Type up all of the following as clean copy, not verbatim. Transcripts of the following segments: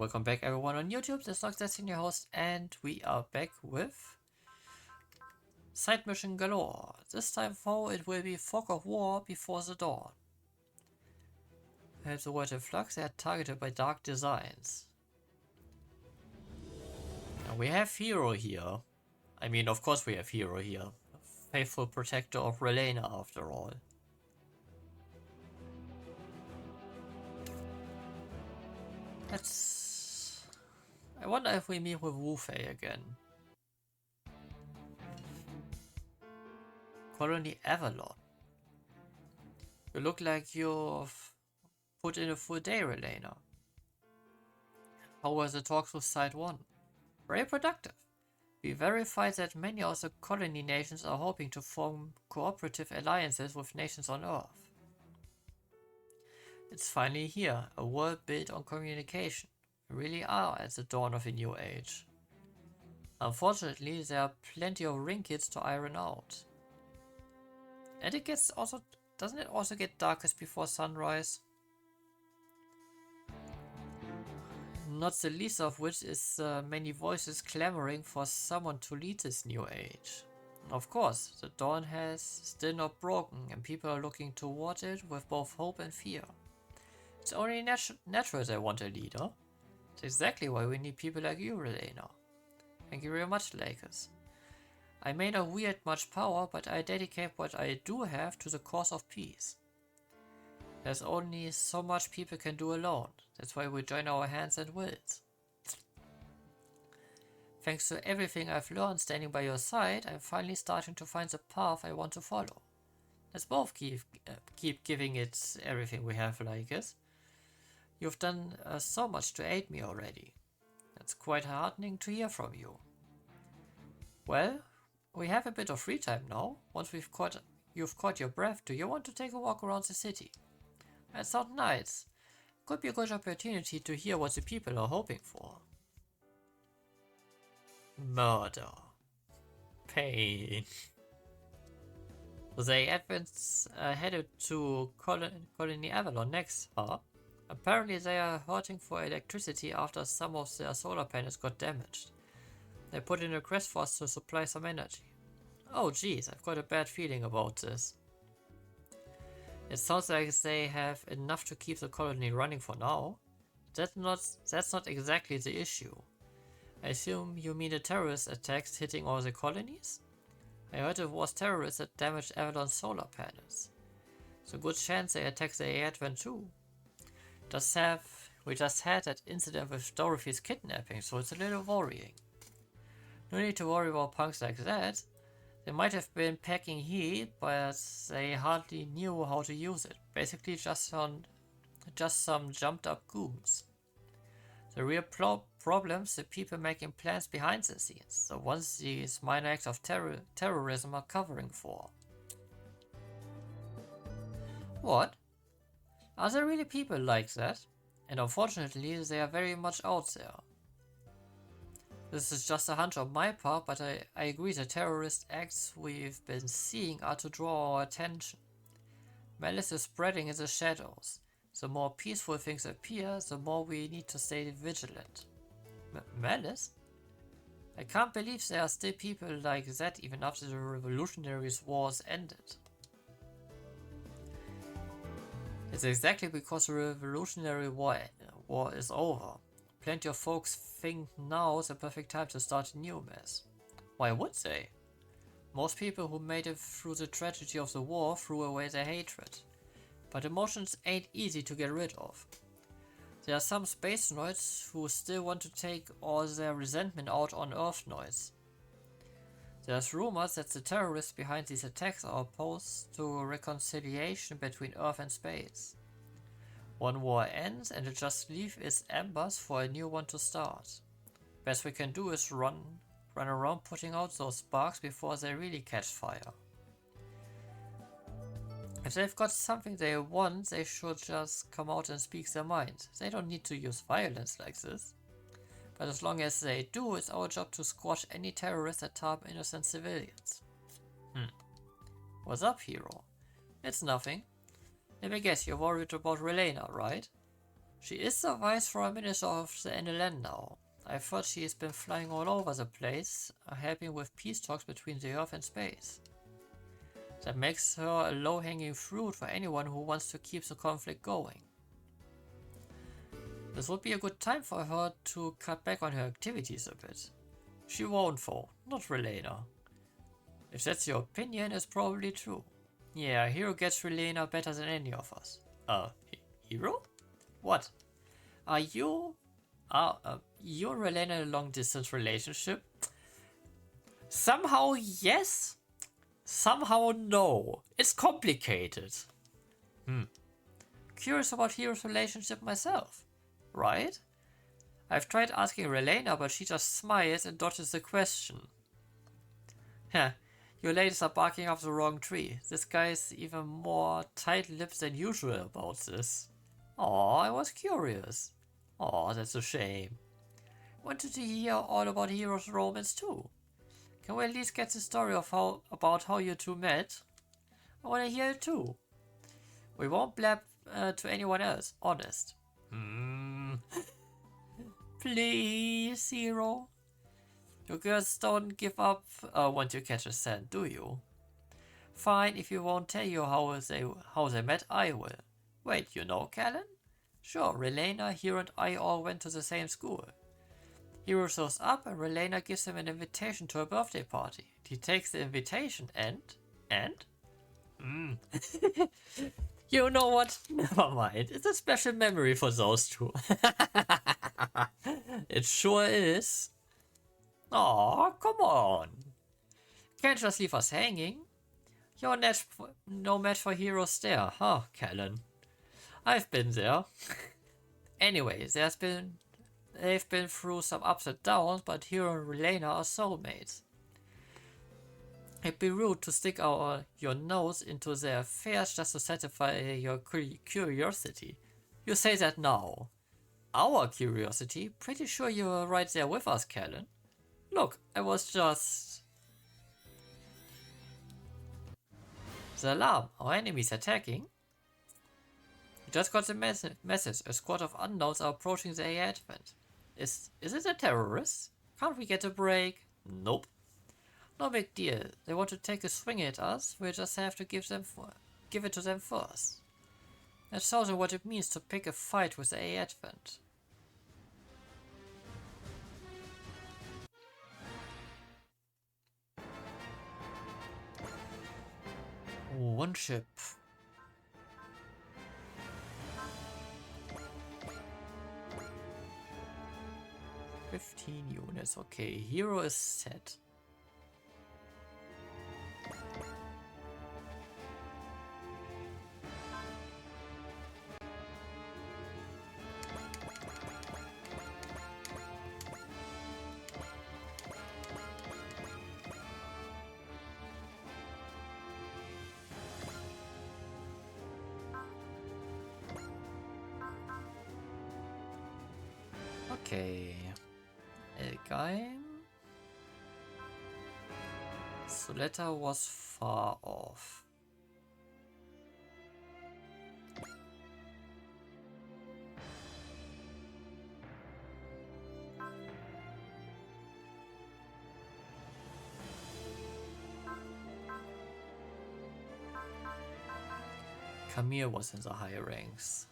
welcome back everyone on YouTube. This is Nox Destin, your host, and we are back with side mission galore. This time though it will be Fog of War Before the Dawn. Help the world in flux, they are targeted by dark designs. Now we have Hero here. I mean, of course we have Hero here. Faithful protector of Relena after all. I wonder if we meet with Wu Fei again. Colony Avalon. You look like you've put in a full day, Relena. How were the talks with Side 1? Very productive. We verified that many of the colony nations are hoping to form cooperative alliances with nations on Earth. It's finally here, a world built on communication. We really are at the dawn of a new age. Unfortunately, there are plenty of wrinkles to iron out. And doesn't it also get darkest before sunrise? Not the least of which is many voices clamoring for someone to lead this new age. Of course, the dawn has still not broken and people are looking toward it with both hope and fear. It's only natural they want a leader. It's exactly why we need people like you, Relena. Thank you very much, Lakers. I may not wield much power, but I dedicate what I do have to the cause of peace. There's only so much people can do alone. That's why we join our hands and wills. Thanks to everything I've learned standing by your side, I'm finally starting to find the path I want to follow. Let's both keep giving it everything we have, Lakers. You've done so much to aid me already. That's quite heartening to hear from you. Well, we have a bit of free time now. Once you've caught your breath, do you want to take a walk around the city? That sounds nice. Could be a good opportunity to hear what the people are hoping for. Murder. Pain. So the Advents headed to Colony Avalon next, huh? Apparently they are hurting for electricity after some of their solar panels got damaged. They put in a request for us to supply some energy. Oh geez, I've got a bad feeling about this. It sounds like they have enough to keep the colony running for now. That's not exactly the issue. I assume you mean the terrorist attacks hitting all the colonies? I heard it was terrorists that damaged Avalon's solar panels. It's a good chance they attacked the Advent too. We just had that incident with Dorothy's kidnapping, so it's a little worrying. No need to worry about punks like that. They might have been packing heat, but they hardly knew how to use it. Basically just some jumped up goons. The real problem's the people making plans behind the scenes, the ones these minor acts of terrorism are covering for. What? Are there really people like that? And unfortunately, they are very much out there. This is just a hunch on my part, but I agree the terrorist acts we've been seeing are to draw our attention. Malice is spreading in the shadows. The more peaceful things appear, the more we need to stay vigilant. Malice? I can't believe there are still people like that even after the Revolutionary Wars ended. It's exactly because the Revolutionary War is over. Plenty of folks think now's the perfect time to start a new mess. Why would they? Most people who made it through the tragedy of the war threw away their hatred. But emotions ain't easy to get rid of. There are some space noids who still want to take all their resentment out on Earth noids. There's rumors that the terrorists behind these attacks are opposed to reconciliation between Earth and space. One war ends and it just leaves its embers for a new one to start. Best we can do is run around putting out those sparks before they really catch fire. If they've got something they want, they should just come out and speak their mind. They don't need to use violence like this. But as long as they do, it's our job to squash any terrorists that harm innocent civilians. What's up, hero? It's nothing. Let me guess, you're worried about Relena, right? She is the vice prime minister of the NLN now. I've heard she has been flying all over the place, helping with peace talks between the Earth and space. That makes her a low-hanging fruit for anyone who wants to keep the conflict going. This would be a good time for her to cut back on her activities a bit. She won't though, not Relena. If that's your opinion, it's probably true. Yeah, Hero gets Relena better than any of us. Hero? What? Are you and Relena a long-distance relationship? Somehow yes, somehow no. It's complicated. Curious about Hero's relationship myself, right? I've tried asking Relena, but she just smiles and dodges the question. Heh, your ladies are barking up the wrong tree. This guy is even more tight-lipped than usual about this. Aw, I was curious. Aw, that's a shame. Wanted to hear all about Hero's romance too. Can we at least get the story of about how you two met? I want to hear it too. We won't blab to anyone else, honest. Please, Hero. You girls don't give up once you catch a scent, do you? Fine, if you won't tell you how they met, I will. Wait, you know Callan? Sure, Relena, Hero and I all went to the same school. Hero shows up and Relena gives him an invitation to a birthday party. He takes the invitation and? You know what? Never mind. It's a special memory for those two. It sure is. Aw, come on. Can't just leave us hanging. You're no match for Hero's stare, huh, Callan? I've been there. Anyway, they've been through some ups and downs, but Hero and Relena are soulmates. It'd be rude to stick your nose into their affairs just to satisfy your curiosity. You say that now. Our curiosity? Pretty sure you were right there with us, Callan. Look, I was just... The alarm. Our enemies attacking. We just got the message. A squad of unknowns are approaching the AI advent. Is it a terrorist? Can't we get a break? Nope. No big deal. They want to take a swing at us. We just have to give it to them first. That shows them what it means to pick a fight with the AI advent. One ship. 15 units. Okay, Hero is set. Okay. Game. Soletta was far off. Camille was in the higher ranks.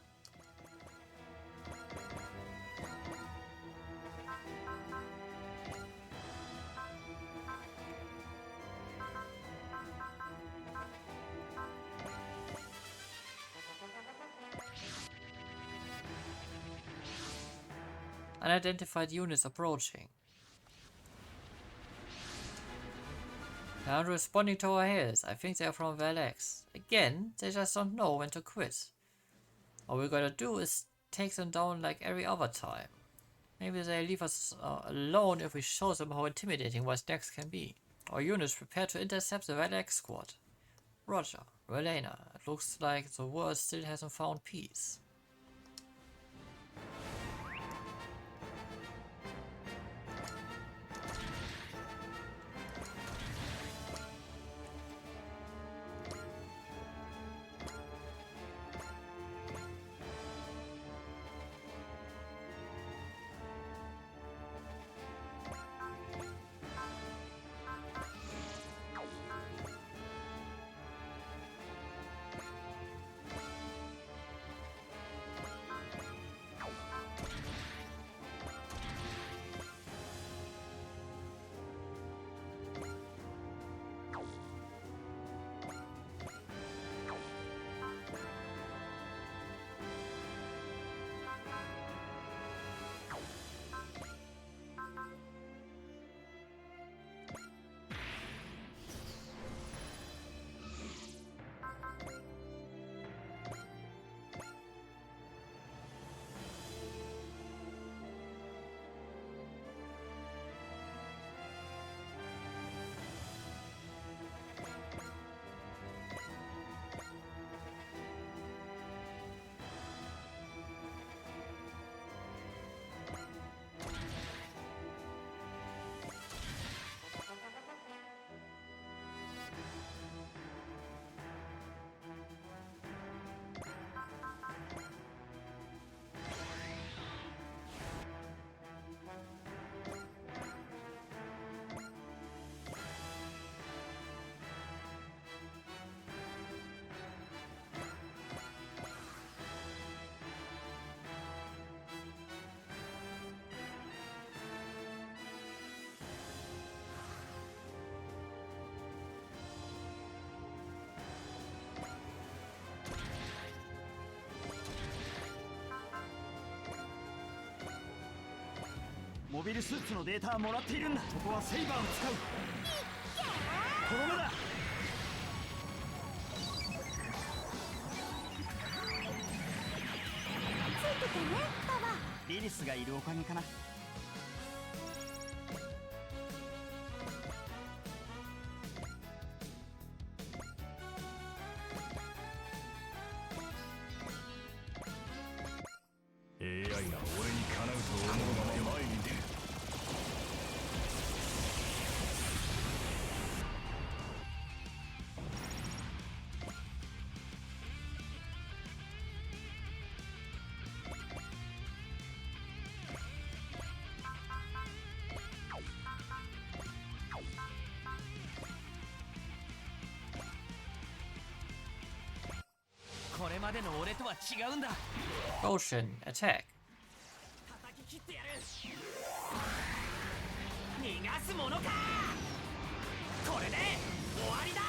Unidentified units approaching. They aren't responding to our hails. I think they're from Vallex. Again, they just don't know when to quit. All we gotta do is take them down like every other time. Maybe they leave us alone if we show them how intimidating what's next can be. Our units prepare to intercept the Vallex squad. Roger. Relena, it looks like the world still hasn't found peace. モビルスーツのデータはもらっているんだ。ここはセイバーを使う。この目だ。ついててね、パワー。リリスがいるおかげかな。AI が俺にかなうと思うまま前に出る。これまでの俺とは違うんだ。 Potion, attack. 叩き切ってやる。逃がすものか。これで終わりだ。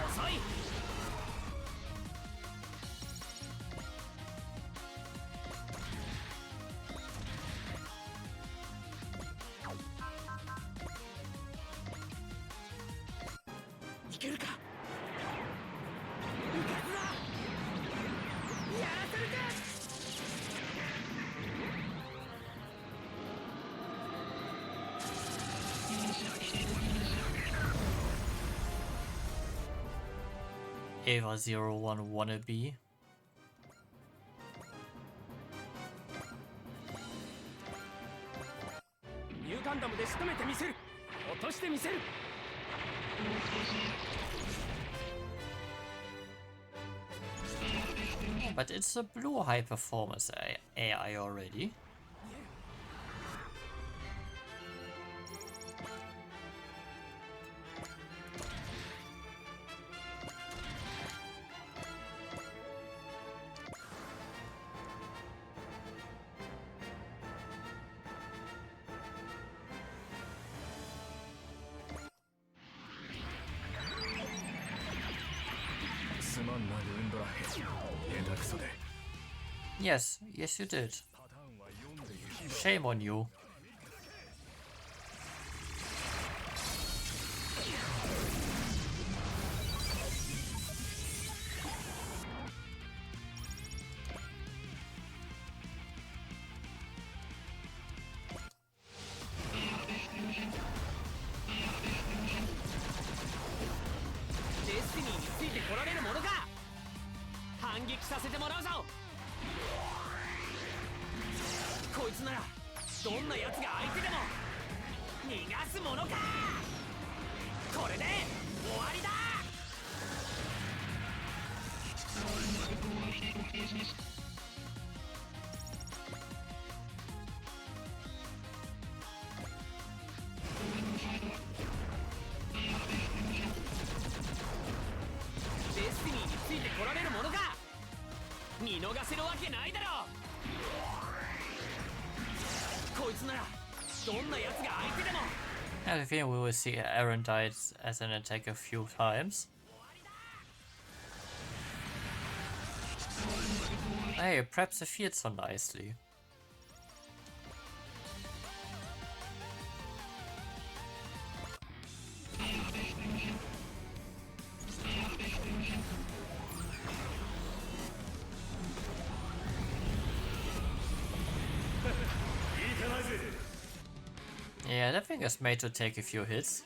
遅い。いけるか。いかずだ。やらせるか。Ava 01 wannabe. ニューガンダムで仕留めてみせる。落としてみせる。But it's a blue high performance AI already. Yes, yes you did. Shame on you. Destiny についてこられるものか。反撃させてもらうぞ。こいつならどんな奴が相手でも逃がすものか。これで終わりだ。デスティニーについてこられるものか。見逃せるわけないだろ。こいつならどんな奴が相手でも。I think we will see Aaron died as an attack a few times. Hey, perhaps it feels so nicely. Yeah, that thing is made to take a few hits.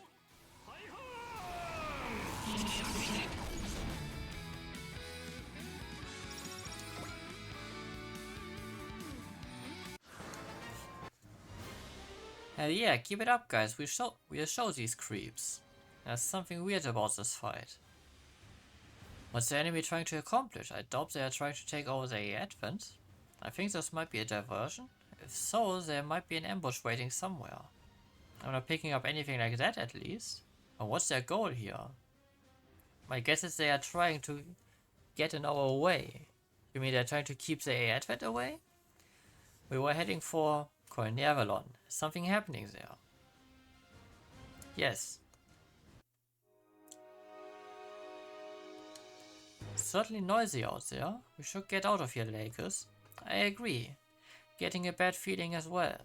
Hell yeah, keep it up guys, we'll show these creeps. There's something weird about this fight. What's the enemy trying to accomplish? I doubt they are trying to take over the Advent. I think this might be a diversion. If so, there might be an ambush waiting somewhere. I'm not picking up anything like that at least. But what's their goal here? My guess is they are trying to get in our way. You mean they're trying to keep the Advent away? We were heading for Cornervalon. Is something happening there? Yes. certainly noisy out there. We should get out of here, Lakers. I agree. Getting a bad feeling as well.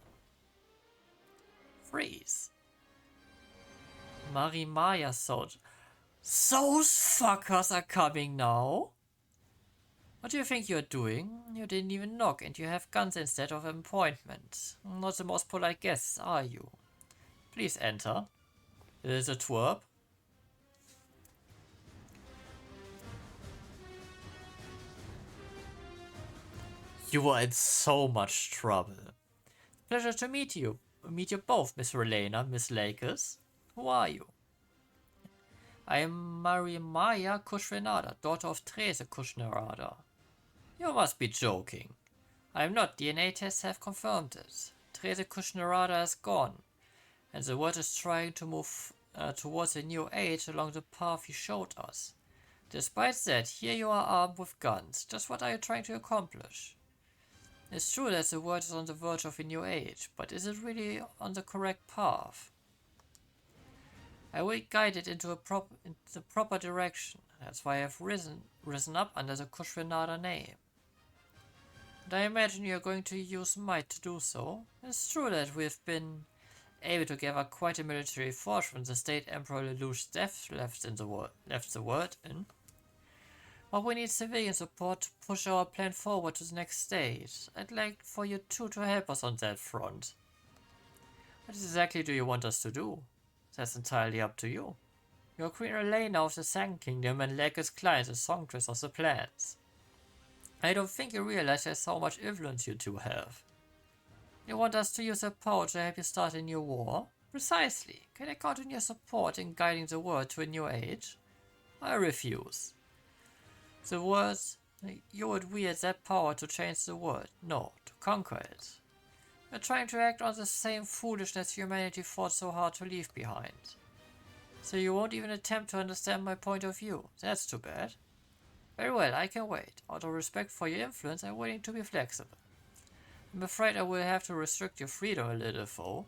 Freeze. Marimaya thought, those fuckers are coming now? What do you think you're doing? You didn't even knock and you have guns instead of an appointment. Not the most polite guests, are you? Please enter. Is it a twerp? You are in so much trouble. Pleasure to meet you. Meet you both, Miss Relena, Miss Lakers. Who are you? I am Marimaya Kushrenada, daughter of Trese Kushnerada. You must be joking. I am not. DNA tests have confirmed it. Trese Kushnerada is gone, and the world is trying to move towards a new age along the path he showed us. Despite that, here you are armed with guns. Just what are you trying to accomplish? It's true that the world is on the verge of a new age, but is it really on the correct path? I will guide it into the proper direction. That's why I have risen up under the Kushrenada name. And I imagine you are going to use might to do so. It's true that we've been able to gather quite a military force when the state Emperor Lelouch's death left the world in. But we need civilian support to push our plan forward to the next stage. I'd like for you two to help us on that front. What exactly do you want us to do? That's entirely up to you. You're Queen Elena of the Sand Kingdom and Lakers Klein, the Songstress of the Plants. I don't think you realize just how much influence you two have. You want us to use that power to help you start a new war? Precisely. Can I count on your support in guiding the world to a new age? I refuse. The words, you would wield that power to change the world, no, to conquer it. You're trying to act on the same foolishness humanity fought so hard to leave behind. So you won't even attempt to understand my point of view. That's too bad. Very well, I can wait. Out of respect for your influence, I'm willing to be flexible. I'm afraid I will have to restrict your freedom a little, though.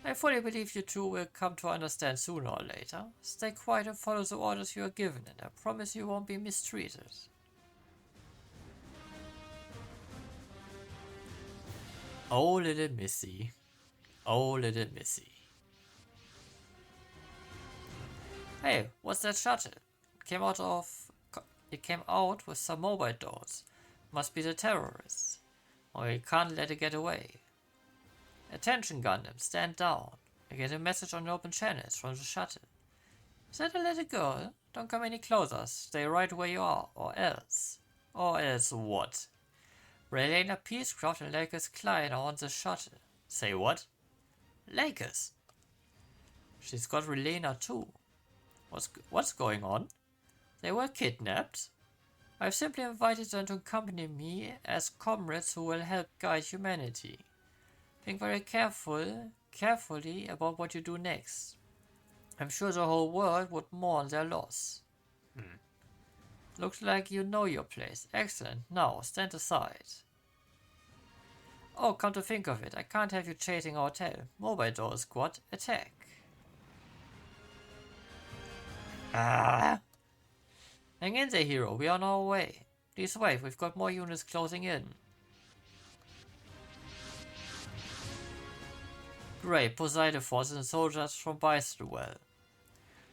I fully believe you two will come to understand sooner or later. Stay quiet and follow the orders you are given, and I promise you won't be mistreated. Oh, little Missy. Oh, little Missy. Hey, what's that shuttle? It came out with some mobile doors. Must be the terrorists. Or we can't let it get away. Attention, Gundam, stand down. I get a message on open channels from the shuttle. Is that a little girl? Don't come any closer. Stay right where you are, or else. Or else what? Relena Peacecroft and Lakers Klein are on the shuttle. Say what? Lakers. She's got Relena too. What's going on? They were kidnapped? I've simply invited them to accompany me as comrades who will help guide humanity. Think very carefully about what you do next. I'm sure the whole world would mourn their loss. Looks like you know your place. Excellent. Now, stand aside. Oh, come to think of it, I can't have you chasing our tail. Mobile door squad, attack. Ah! Hang in there, hero. We are on our way. Please wait, we've got more units closing in. Great, Poseidon forces and soldiers from Well.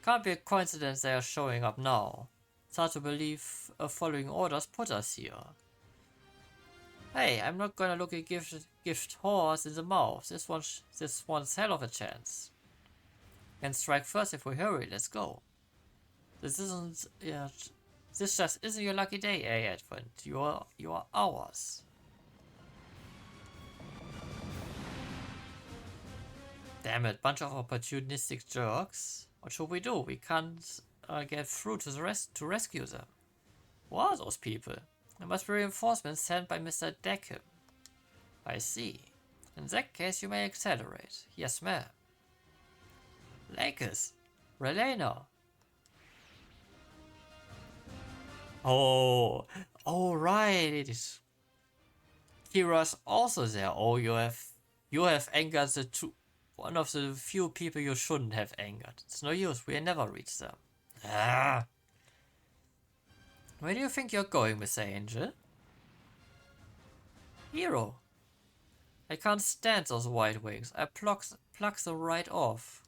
Can't be a coincidence they are showing up now. It's hard to believe following orders put us here. Hey, I'm not gonna look a gift horse in the mouth. This one's hell of a chance. Can strike first if we hurry. Let's go. This just isn't your lucky day, Advent. You are ours. Damn it, bunch of opportunistic jerks. What should we do? We can't get through to rescue them. What are those people? There must be reinforcements sent by Mr. Deckham. I see. In that case, you may accelerate. Yes, ma'am. Lakers. Relena. Oh, right. Kira's also there. Oh, you have angered one of the few people you shouldn't have angered. It's no use. We'll never reach them. Ah. Where do you think you're going, Mr. Angel? Hero. I can't stand those white wings. I pluck them right off.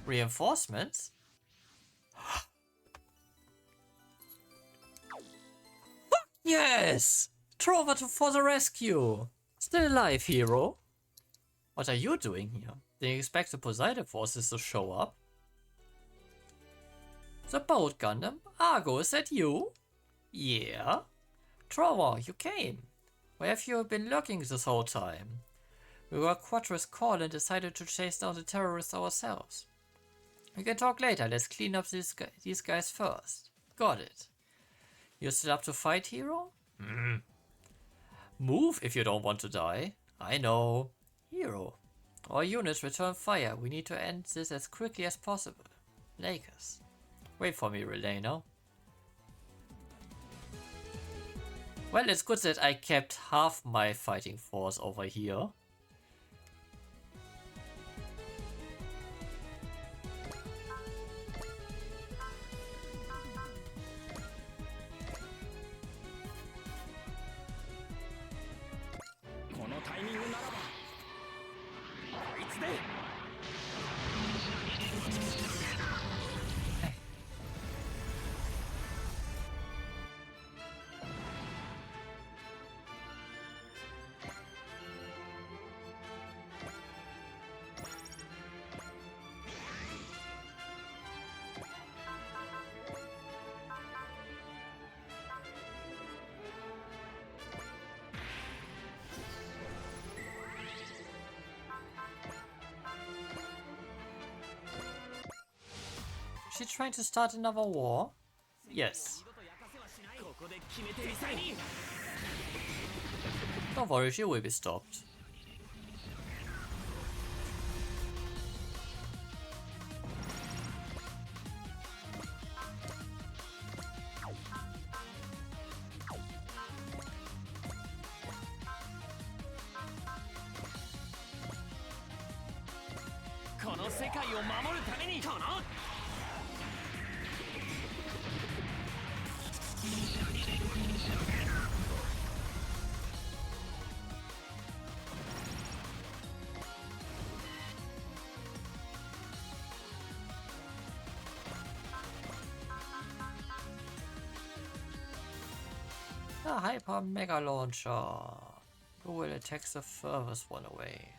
Reinforcements? Fuck yes! Trover for the rescue! Still alive, hero? What are you doing here? Did you expect the Poseidon forces to show up? The boat Gundam? Argo, is that you? Yeah? Trover, you came. Where have you been lurking this whole time? We were Quatra's call and decided to chase down the terrorists ourselves. We can talk later, let's clean up these guys first. Got it. You're still up to fight, hero? Move if you don't want to die. I know. Hero. Our units return fire. We need to end this as quickly as possible. Lakers. Wait for me, Relena. Well, it's good that I kept half my fighting force over here. She trying to start another war? Yes. Don't worry, she will be stopped. A hyper mega launcher. Who will attack the furthest one away?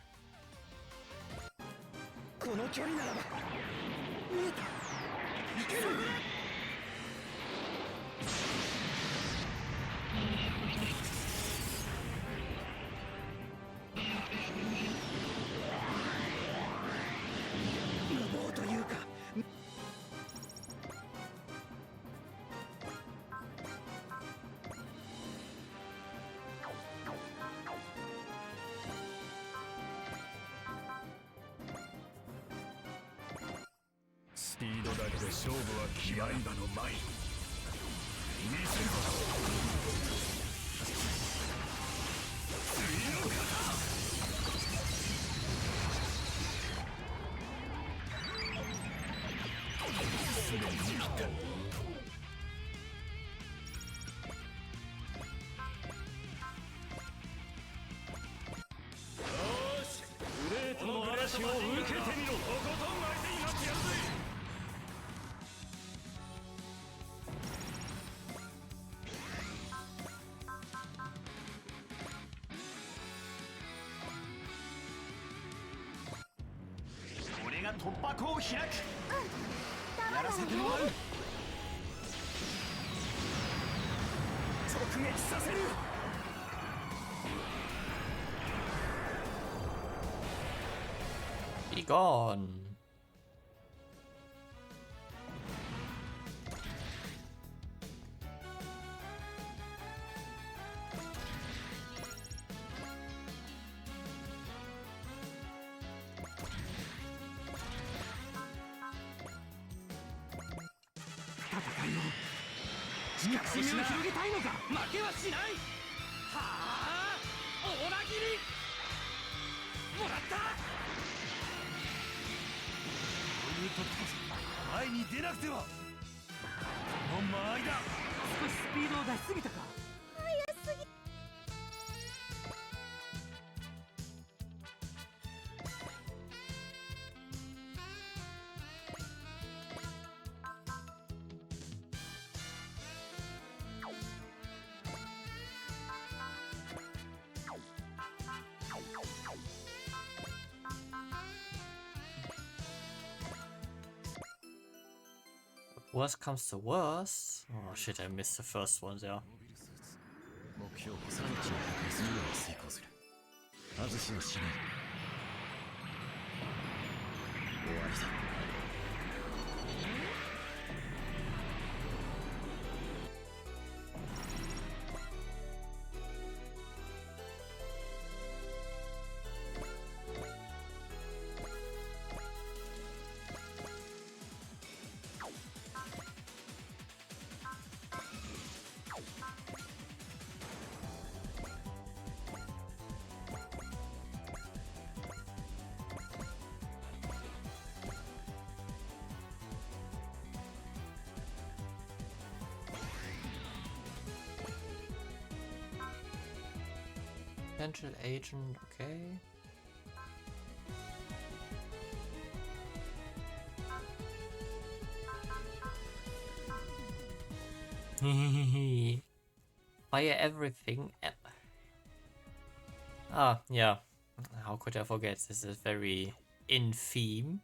Be gone. 出しすぎたか。 Worst comes to worst. Oh shit, I missed the first one there. 目標をさらに近くするように遂行する。外しはしない。終わりだ。Potential agent, okay. Fire everything. Ah, yeah. How could I forget? This is very in theme.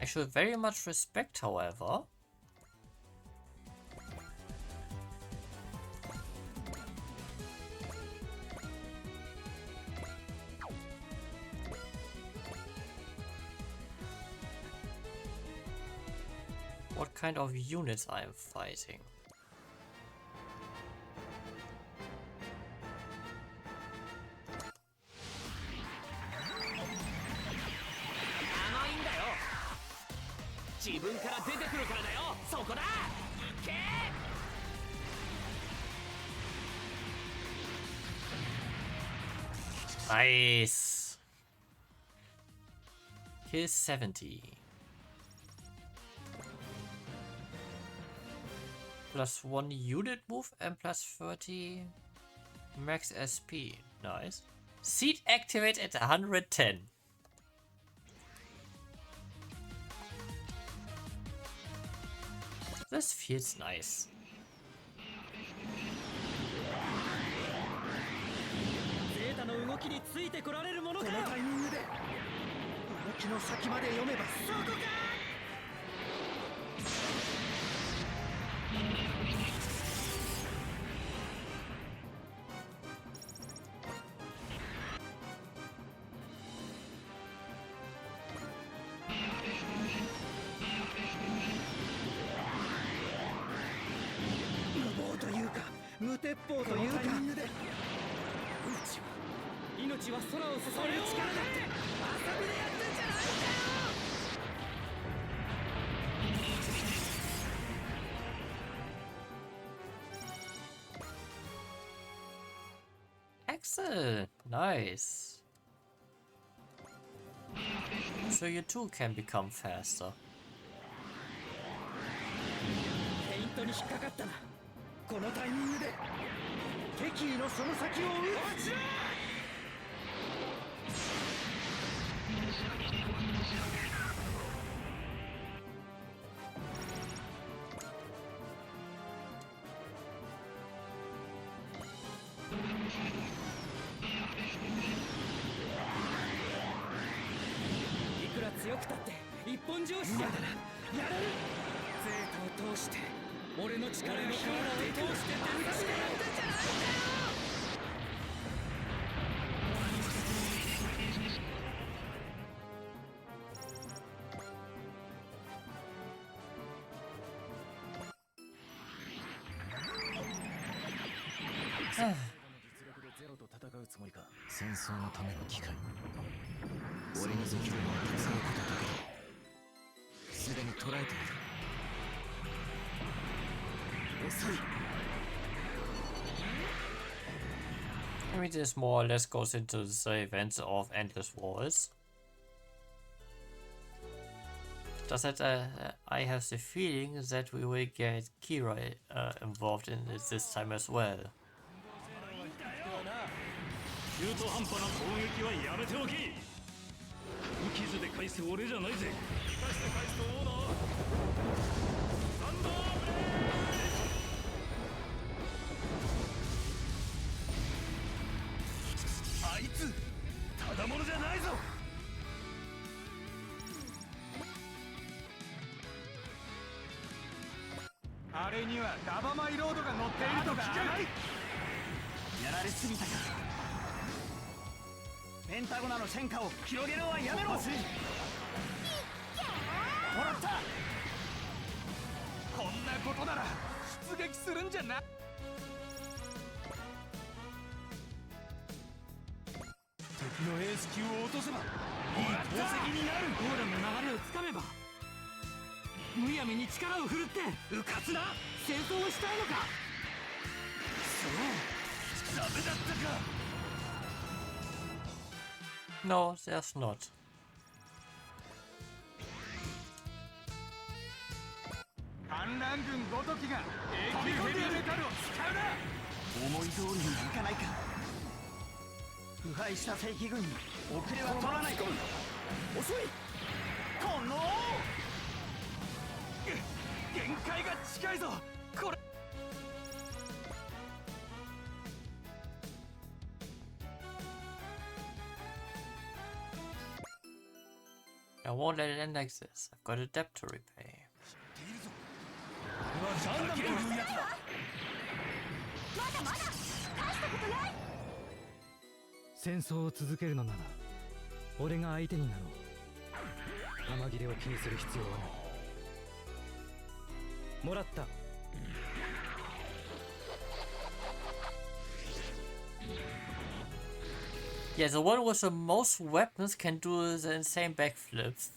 I should very much respect, however. What kind of units I am fighting. Nice. Kill 70. Plus 1 unit move and plus 30 max SP. Nice. Seed activate at 110. This feels nice. 動きについてこられるものか。このタイミングで動きの先まで読めばそこか。無謀というか無鉄砲というか。命は空を支える力だって遊びでやってんじゃないんだよ。Excellent, nice. So you too can become faster. フェイントに引っかかったな。このタイミングで敵意のその先を撃つ。いくら強くたって一本上司じゃやれる。ゼータを通して俺の力の瓦を通して出させてやってんじゃないんだよ。実力でゼロと戦うつもりか。戦争のための機械。俺にできるのは戦うことだけだ。すでに捉えている。遅い。 I mean, this more or less goes into the events of Endless Wars. Just that I have the feeling that we will get Kira involved in it this time as well. 中途半端な攻撃はやめておき。無傷で返す俺じゃないぜ。返して返すと思うな。サンダーブレード。あいつただものじゃないぞ。あれにはダバマイロードが乗っていると聞く。やられすぎたか。ペンタゴナの戦果を広げるのはやめろ。もらった。こんなことなら出撃するんじゃな。敵のエース級を落とせばいい功績になる。ゴーレムの流れをつかめばむやみに力を振るってうかつな戦争をしたいのか。そうダメだったか。 No, there's not. 反乱軍ごときが永久ヘビーメタルを使うな。思い通りにいかないか。腐敗した正規軍に遅れは取らない。遅い。この限界が近いぞ。これ I won't let it end like this. I've got a debt to repay. まだまだ大したことない。戦争を続けるのなら俺が相手になろう。生切れを気にする必要はない。もらった。 Yeah, the one with the most weapons can do the insane backflips.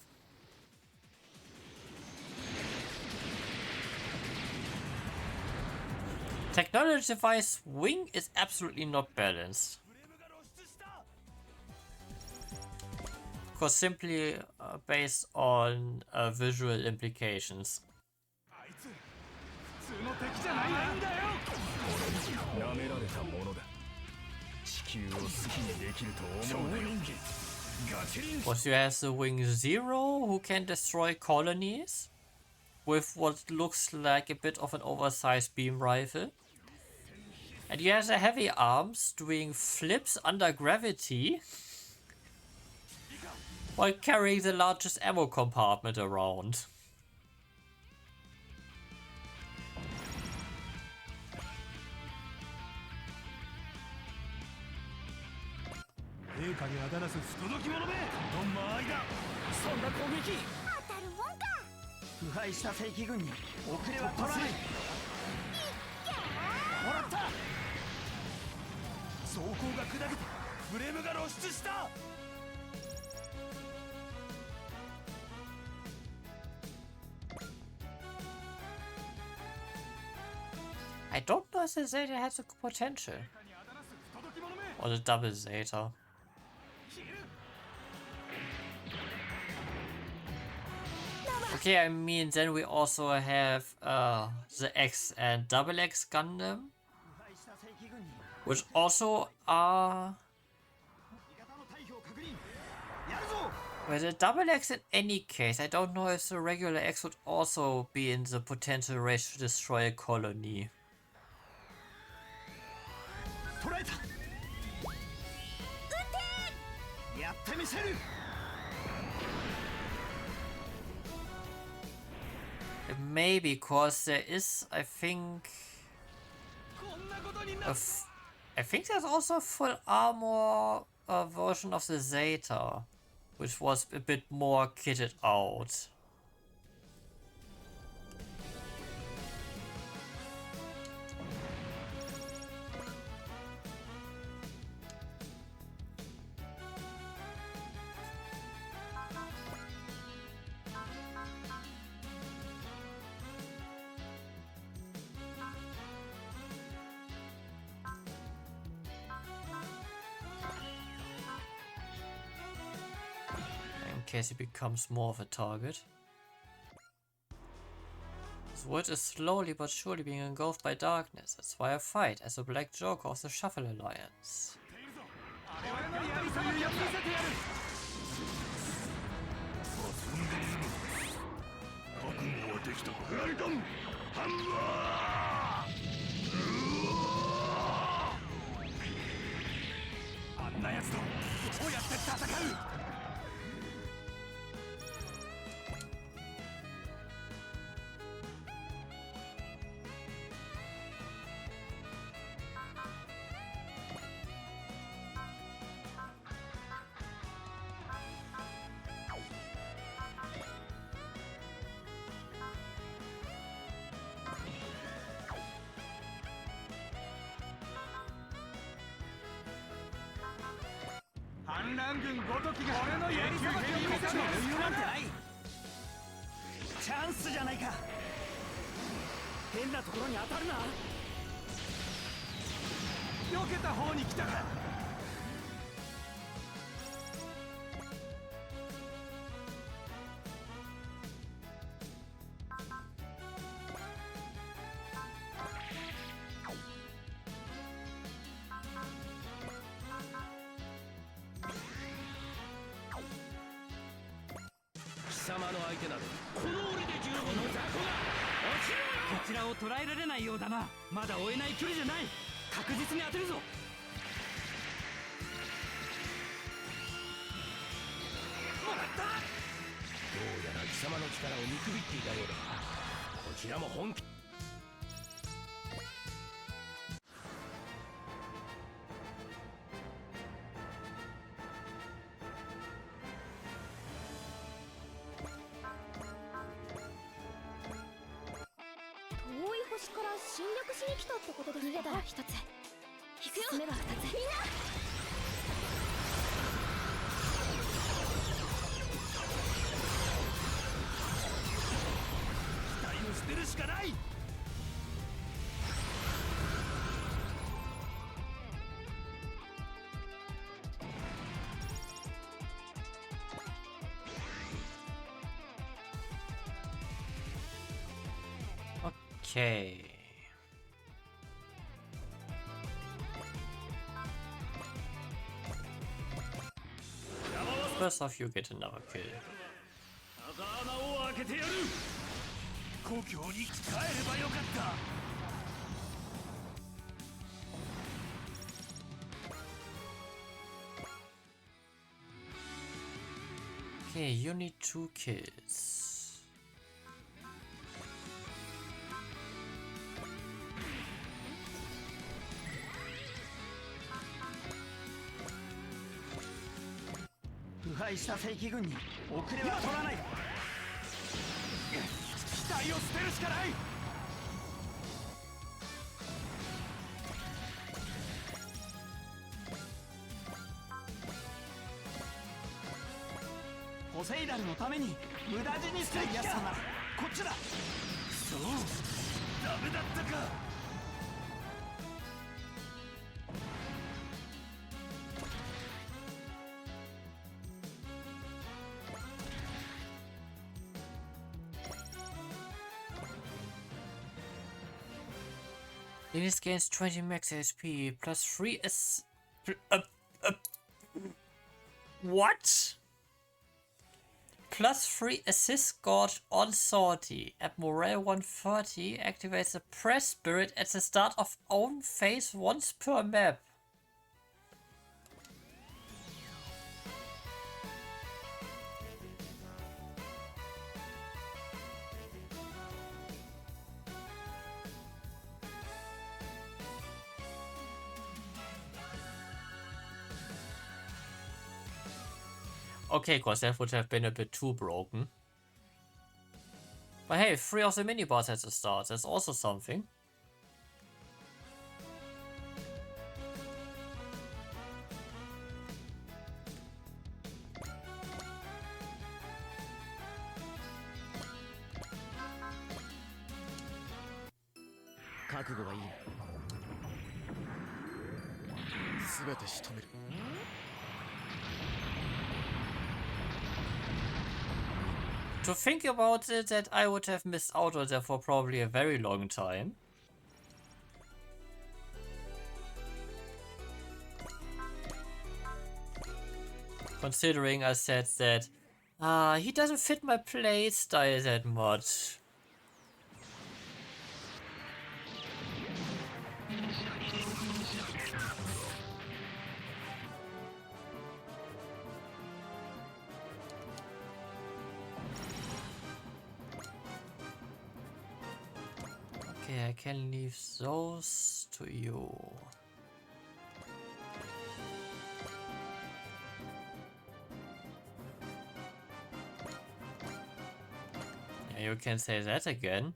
Technology-wise, Wing is absolutely not balanced. Because simply based on visual implications. 普通の敵じゃないんだよ。舐められたものだ。 Because you have the Wing Zero who can destroy colonies with what looks like a bit of an oversized beam rifle. And you have the Heavy Arms doing flips under gravity while carrying the largest ammo compartment around. I don't know if the Zeta has the potential. Or the double Zeta. Okay, I mean, then we also have the X and double X Gundam, which also are... Well, the double X in any case, I don't know if the regular X would also be in the potential race to destroy a colony. It may because there is, I think, I think there's also a full armor version of the Zeta, which was a bit more kitted out. case he becomes more of a target. His world is slowly but surely being engulfed by darkness. That's why I fight as a Black Joker of the Shuffle Alliance. Okay. First off, you get another kill. Okay, you need 2 kills. Linus gains 20 max HP plus 3 what? Plus 3 assist scored on sortie. At morale 130, activates the press spirit at the start of own phase once per map. Okay, cause that would have been a bit too broken. But hey, 3 of the mini-boss at the start, that's also something. To think about it, that I would have missed out on that for probably a very long time. Considering I said that he doesn't fit my play style that much. Okay, I can leave those to you. Yeah, you can say that again.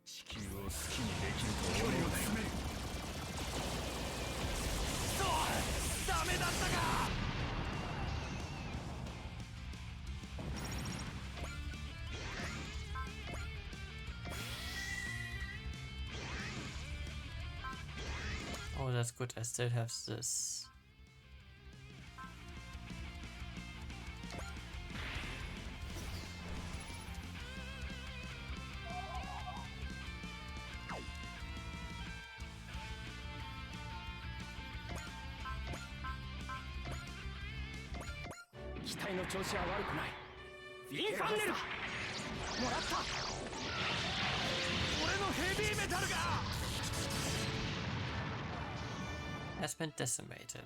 地球を好きにできると思うなよ。そう、ダメだったか。Oh, that's good. I still have this. Has been decimated.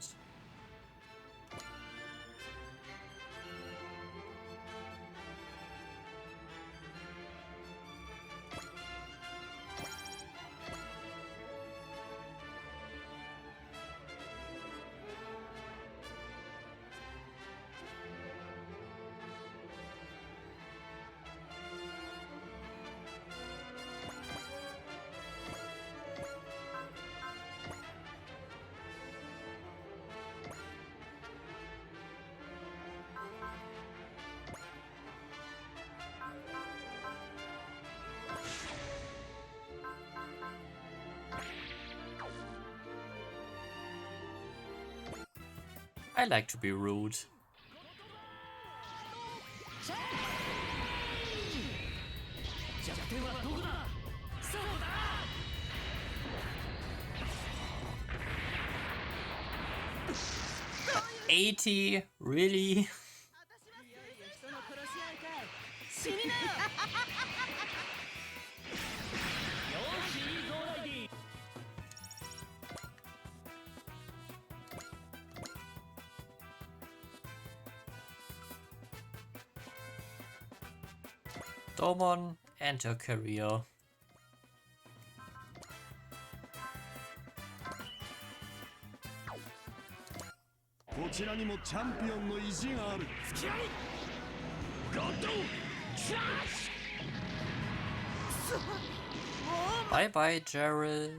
I like to be rude. $80? Really? Domon, end your career. こちらにもチャンピオンの意地がある。突き上げ。ゴッドキャッシュ。 Bye bye, Gerald.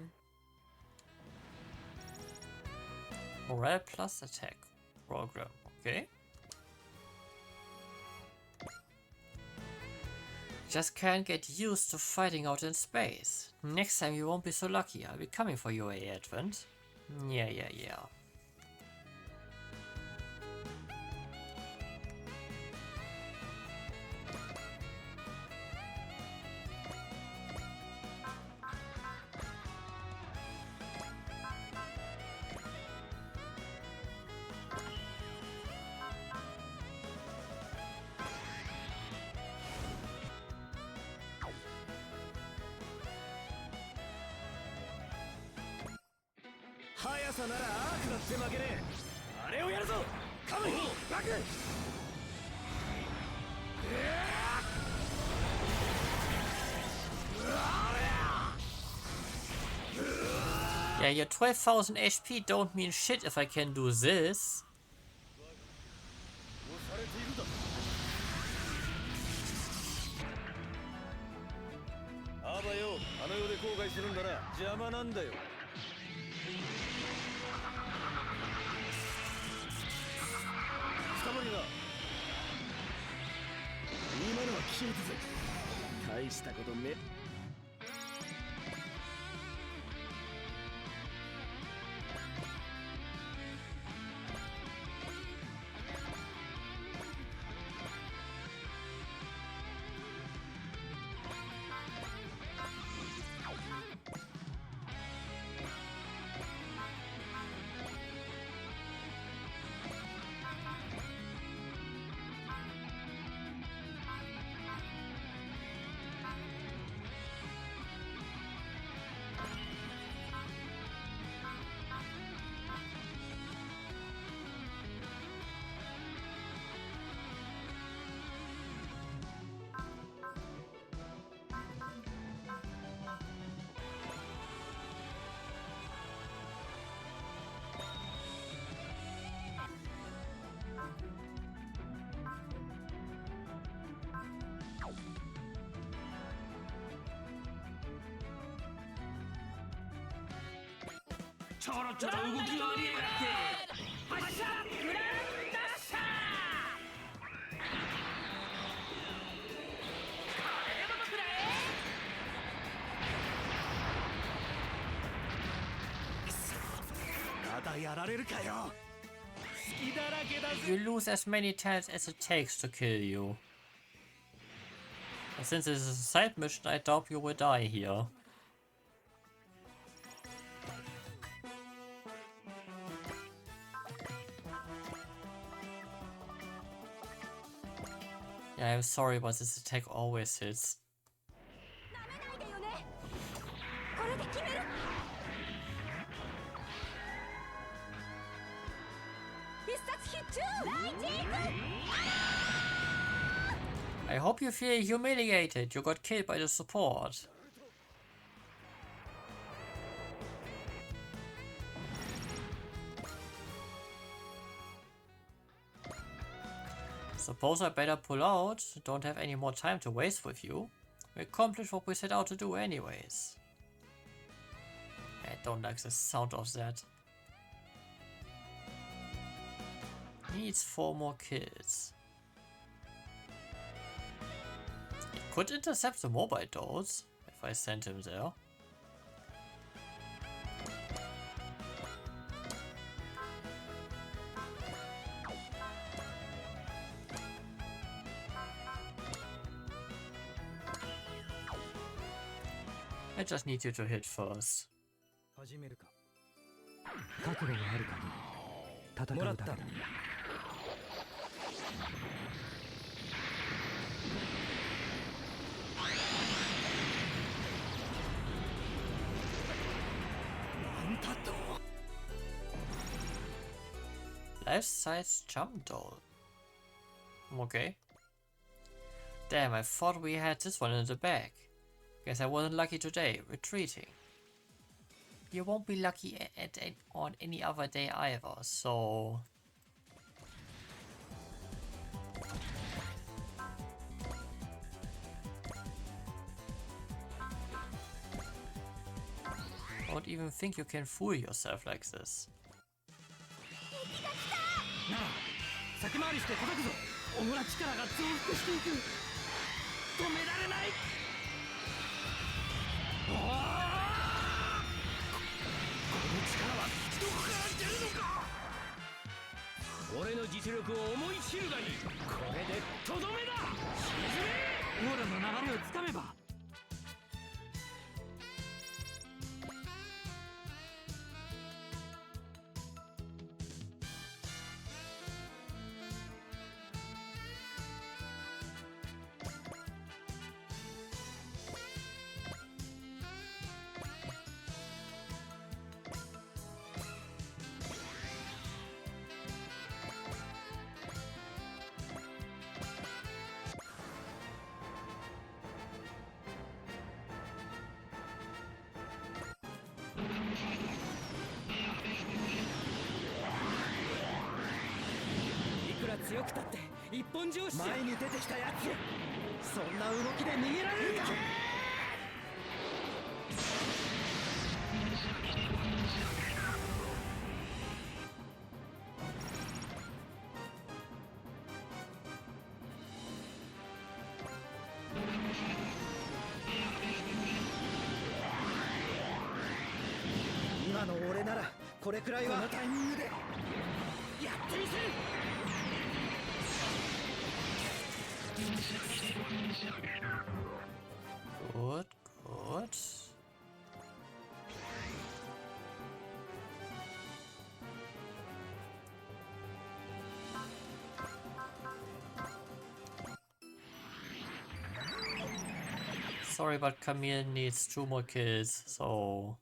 Morale plus attack program. Okay. Just can't get used to fighting out in space. Next time you won't be so lucky. I'll be coming for you, Advent. Yeah. Yeah, your 12,000 HP don't mean shit if I can do this. あばよ、あの世で後悔するんだな。邪魔なんだよ。捕まりが。今のは消えたぜ。大したことね。ちょろちょろ動きがありやがって発射グランダッシャーまだやられるかよ。隙だらけだぜ。 You lose as many times as it takes to kill you. And since this is a side mission, I doubt you will die here. Yeah, I'm sorry, but this attack always hits. なめないでよね。これで決める。必殺必中。大チーク。 I hope you feel humiliated. You got killed by the support. Suppose I better pull out. Don't have any more time to waste with you. We accomplished what we set out to do anyways. I don't like the sound of that. Needs 4 more kills. It could intercept the mobile doors if I send him there. I just need you to hit first. 始めるか。覚悟がある限り戦うだけだ。Life-size jump doll. Okay. Damn, I thought we had this one in the bag. Guess I wasn't lucky today, retreating. You won't be lucky on any other day either, so... I don't even think you can fool yourself like this. なら先回りして叩くぞ。オムラ力が増幅していく。止められない。この力はどこから出るのか。俺の実力を思い知るがいい。これでとどめだ。沈め。オーラの流れをつかめば。強くたって一本上司前に出てきたやつ、そんな動きで逃げられるか。今の俺ならこれくらいはこのタイミングでやってみせる。Good, good. Sorry, but Camille needs 2 more kills, so...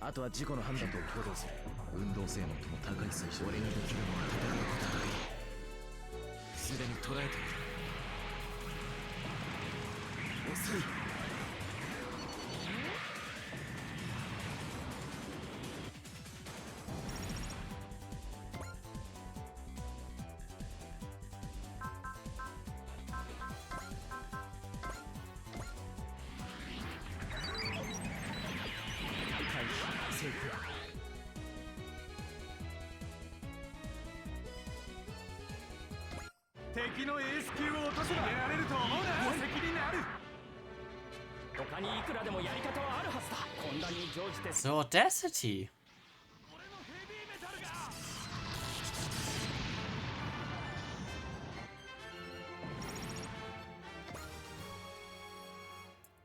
あとは自己の判断と行動する。運動性能とも高い水準。俺にできるのは戦うことだけ。すでに捉えている。遅い。敵のエース級を落とせば決められると思うな。責任ある。他にいくらでもやり方はあるはずだ。混乱に乗じて The audacity!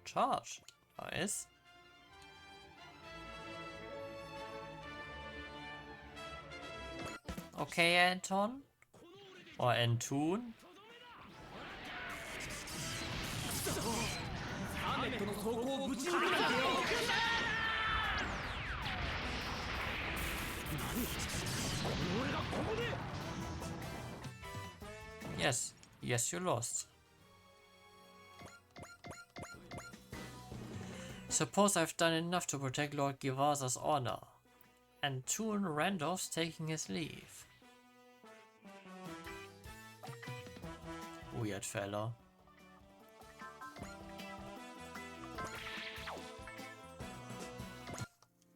Charge. Nice. Okay, Anton. Or Antoon. Yes. Yes, you lost. Suppose I've done enough to protect Lord Givasa's honor. Antoon Randolph's taking his leave. Weird fella.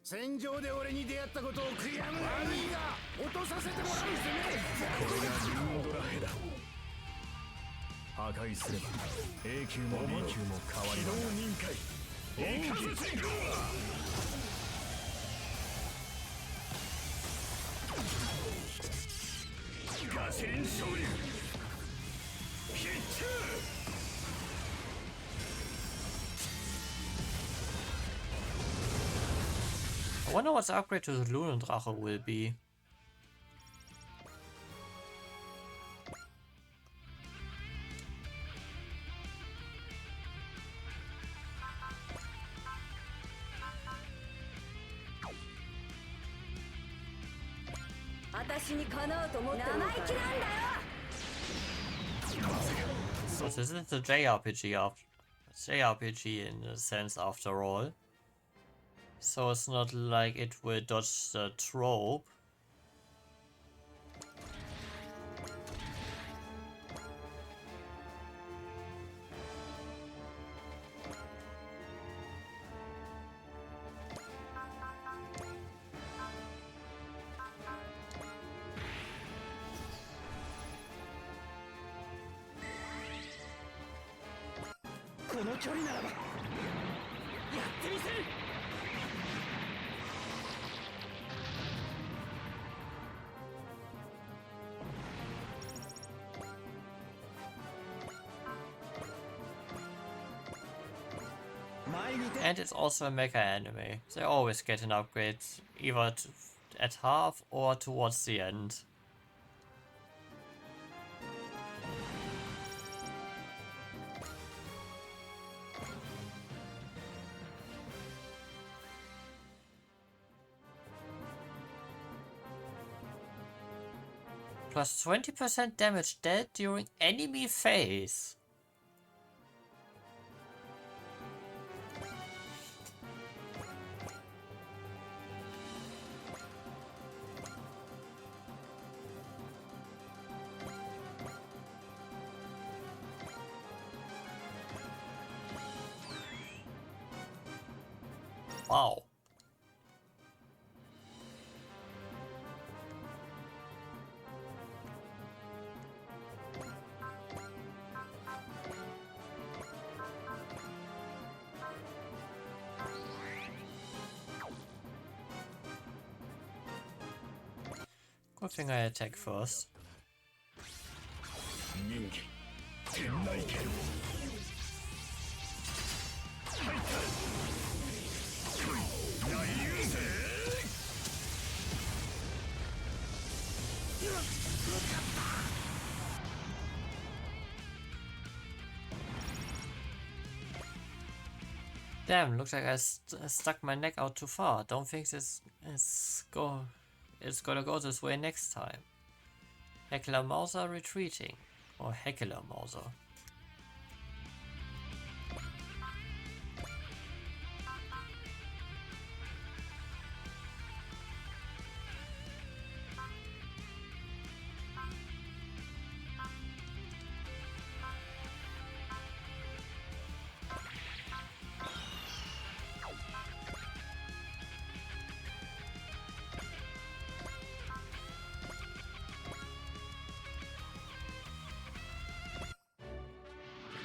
戦場で俺に出会ったことを悔やむが悪いが落とさせてもらうぜ。これが竜のドラヘだ。破壊すれば A 級も B 級も変わりない。任界行かせていこう。ガシリン昇竜必中。 I wonder what the upgrade to the Lunendrache will be. So this isn't the JRPG in a sense after all. So it's not like it will dodge the trope. And it's also a mecha anime. They always get an upgrade, either at half or towards the end. Plus 20% damage dealt during enemy phase. Wow. Good thing I attack first. Damn, looks like I stuck my neck out too far. Don't think it's gonna go this way next time. Heckler Mauser retreating. Or Heckler Mauser.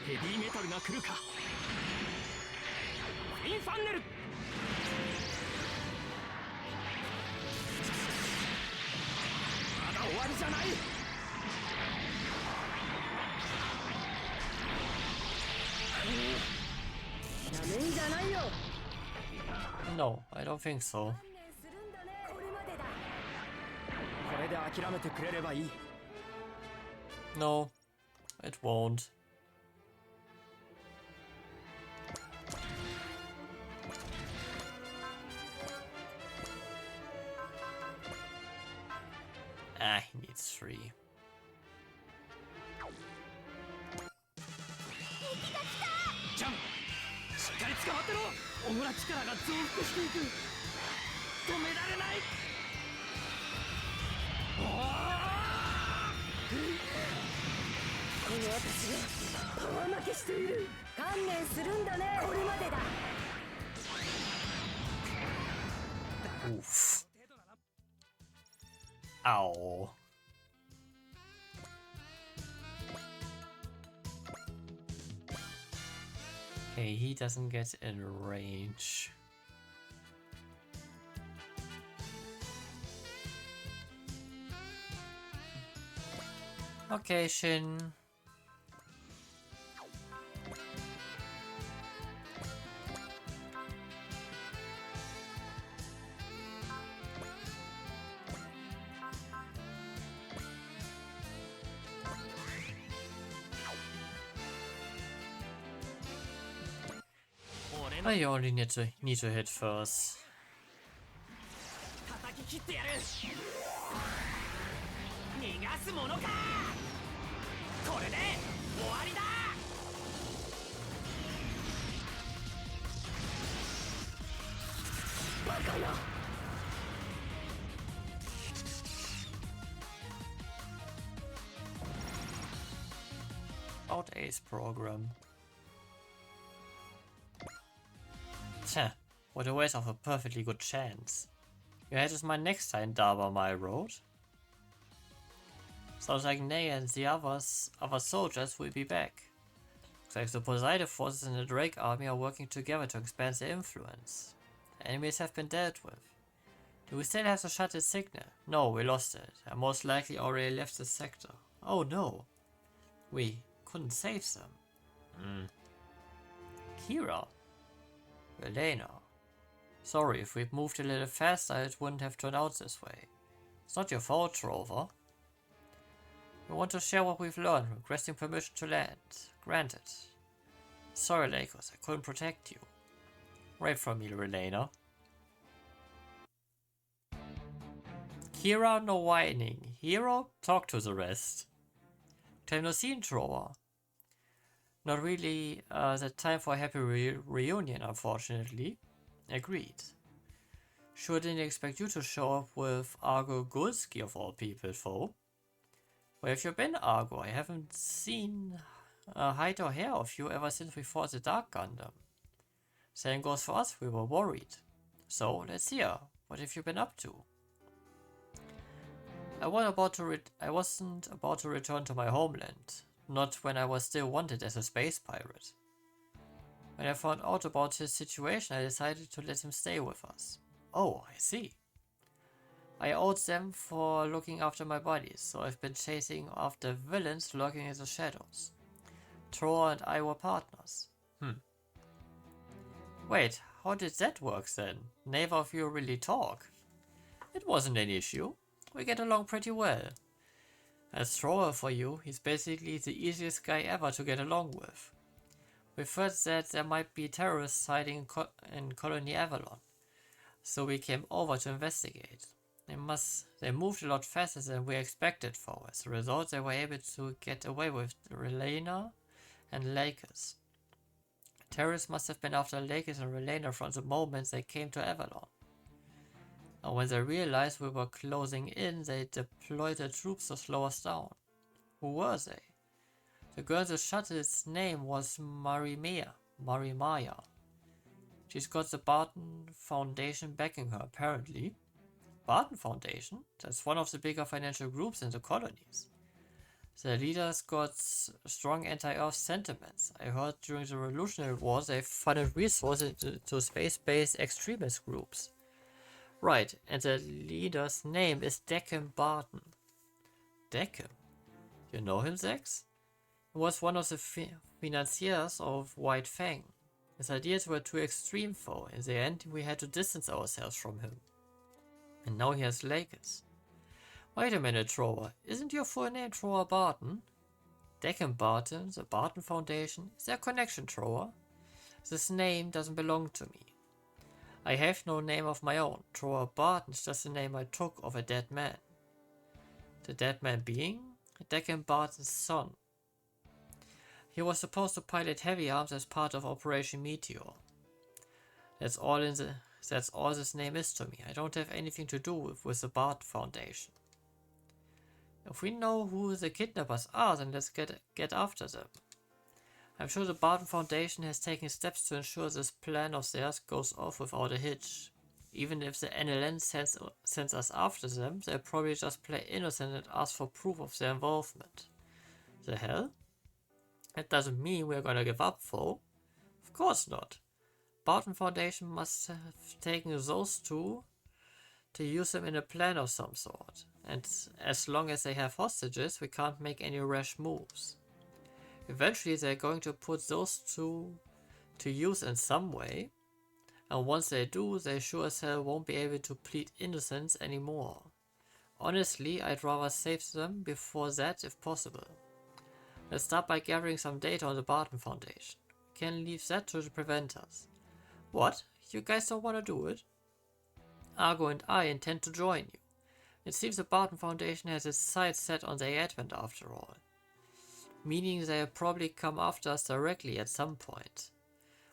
ヘビーメタルが来るか。インファンネル。まだ終わりじゃない。なめんじゃないよ。 No, I don't think so. 観念するんだね。これまでだ。これで諦めてくれればいい。 No, it won't. Ah, he needs 3. ジャン、しっかり捕まってろ。小倉力が増幅していく。止められない。この私がパワー負けしている。観念するんだね。これまでだ。 Oof. Ow. Okay, he doesn't get in range. Okay, Shin. I only need to hit first. 叩き切ってやる。逃がすものか。これで終わりだ。バカな。 Out Ace program. Tja, what a waste of a perfectly good chance. Hiatus might next time Daba my road. Sounds like Ney and the other soldiers will be back. Looks like the Poseidon forces and the Drake army are working together to expand their influence. The enemies have been dealt with. Do we still have to shut its signal? No, we lost it. I most likely already left the sector. Oh no. We couldn't save them. Kira. Elena. Sorry, if we'd moved a little faster, it wouldn't have turned out this way. It's not your fault, Trover. We want to share what we've learned, requesting permission to land. Granted. Sorry, Lakos, I couldn't protect you. Right from me, Elena. Kira, no whining. Hero, talk to the rest. Time no scene, Trover. Not really the time for a happy reunion, unfortunately. Agreed. Sure didn't expect you to show up with Argo Gulski of all people, though. Where have you been, Argo? I haven't seen a hide or hair of you ever since we fought the Dark Gundam. Same goes for us, we were worried. So, let's hear. What have you been up to? I wasn't about to return to my homeland. Not when I was still wanted as a space pirate. When I found out about his situation, I decided to let him stay with us. Oh, I see. I owed them for looking after my body, so I've been chasing after villains lurking in the shadows. Troa and I were partners. Wait, how did that work then? Neither of you really talk. It wasn't an issue. We get along pretty well. As Troa for you, he's basically the easiest guy ever to get along with. We've heard that there might be terrorists hiding in Colony Avalon, so we came over to investigate. They moved a lot faster than we expected for. As a result, they were able to get away with Relena and Lakers. Terrorists must have been after Lakers and Relena from the moment they came to Avalon. And when they realized we were closing in, they deployed their troops to slow us down. Who were they? The girl in the shuttle's name was Marimaya. She's got the Barton Foundation backing her, apparently. Barton Foundation? That's one of the bigger financial groups in the colonies. The leaders got strong anti-Earth sentiments. I heard during the Revolutionary War they funded resources to space-based extremist groups. Right, and the leader's name is Deckham Barton. Deckham? You know him, Zax? He was one of the financiers of White Fang. His ideas were too extreme though. In the end, we had to distance ourselves from him. And now he has Lakers. Wait a minute, Trower. Isn't your full name Trower Barton? Deckham Barton, the Barton Foundation. Is there a connection, Trower? This name doesn't belong to me. I have no name of my own. Trower Barton is just the name I took of a dead man. The dead man being Deckham Barton's son. He was supposed to pilot heavy arms as part of Operation Meteor. That's all this name is to me. I don't have anything to do with the Barton Foundation. If we know who the kidnappers are, then let's get after them. I'm sure the Barton Foundation has taken steps to ensure this plan of theirs goes off without a hitch. Even if the NLN sends us after them, they'll probably just play innocent and ask for proof of their involvement. The hell? That doesn't mean we're gonna give up, though. Of course not. Barton Foundation must have taken those two to use them in a plan of some sort. And as long as they have hostages, we can't make any rash moves. Eventually they're going to put those two to use in some way, and once they do, they sure as hell won't be able to plead innocence anymore. Honestly, I'd rather save them before that if possible. Let's start by gathering some data on the Barton Foundation. We can leave that to the preventers. What? You guys don't want to do it? Argo and I intend to join you. It seems the Barton Foundation has its sights set on their advent after all. Meaning they'll probably come after us directly at some point.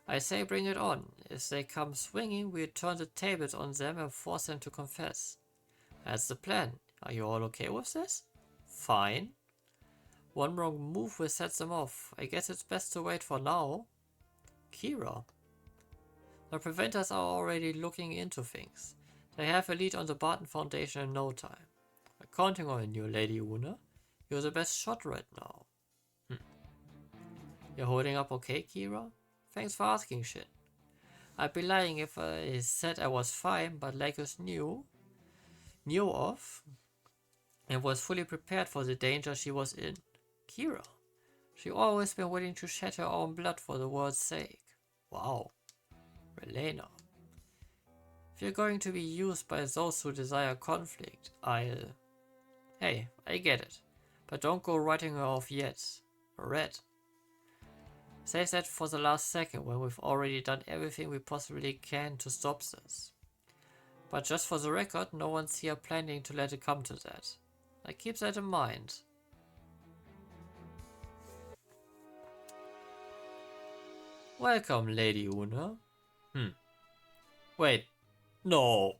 I say bring it on. If they come swinging, we'll turn the tables on them and force them to confess. That's the plan. Are you all okay with this? Fine. One wrong move will set them off. I guess it's best to wait for now. Kira. The preventers are already looking into things. They have a lead on the Barton Foundation in no time. I'm counting on you, Lady Una. You're the best shot right now. You're holding up okay, Kira? Thanks for asking, shit. I'd be lying if I said I was fine, but Lakers knew of and was fully prepared for the danger she was in. Kira. She always been willing to shed her own blood for the world's sake. Wow. Relena. If you're going to be used by those who desire conflict, Hey, I get it. But don't go writing her off yet. Red. Save that for the last second when we've already done everything we possibly can to stop this. But just for the record, no one's here planning to let it come to that. Like, keep that in mind. Welcome, Lady Una. Wait. No.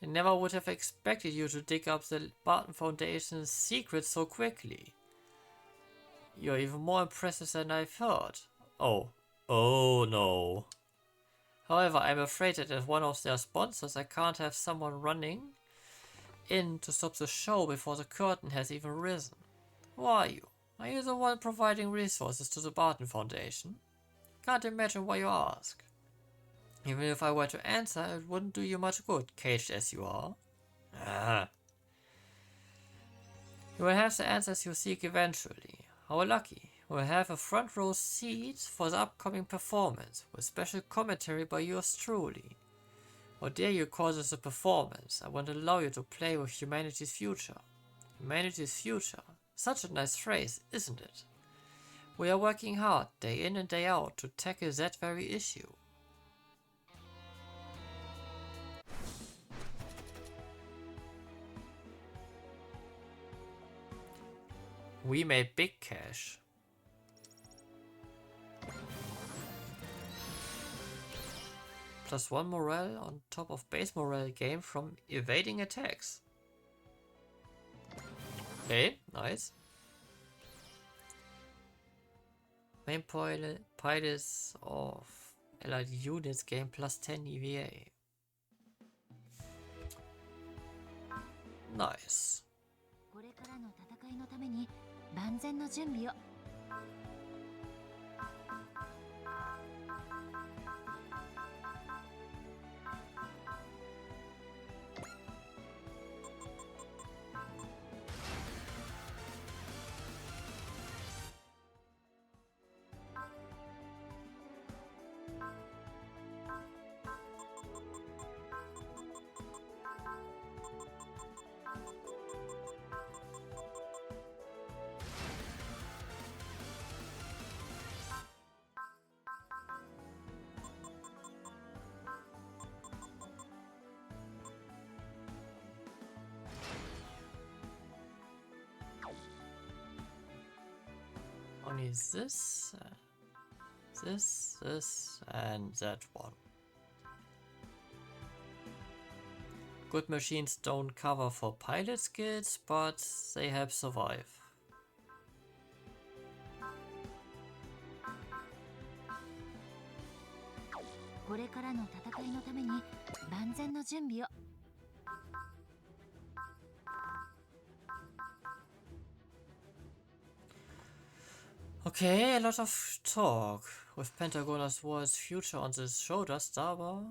I never would have expected you to dig up the Barton Foundation's secrets so quickly. You're even more impressive than I've heard. Oh no. However, I'm afraid that as one of their sponsors, I can't have someone running in to stop the show before the curtain has even risen. Who are you? Are you the one providing resources to the Barton Foundation? Can't imagine why you ask. Even if I were to answer, it wouldn't do you much good, caged as you are. You will have the answers you seek eventually. How lucky. You will have a front row seat for the upcoming performance, with special commentary by yours truly. How dare you call this a performance? I won't allow you to play with humanity's future. Humanity's future? Such a nice phrase, isn't it? We are working hard, day in and day out, to tackle that very issue. We made big cash. +1 morale on top of base morale gained from evading attacks. Okay, nice. Main pilots of allied units gain +10 EVA. Nice. いのために万全の準備を。Only this, this, and that one. Good machines don't cover for pilot skills, but they help survive. これからの戦いのために万全の準備を。Okay, a lot of talk. With Pentagona's world's future on his shoulders, Daba.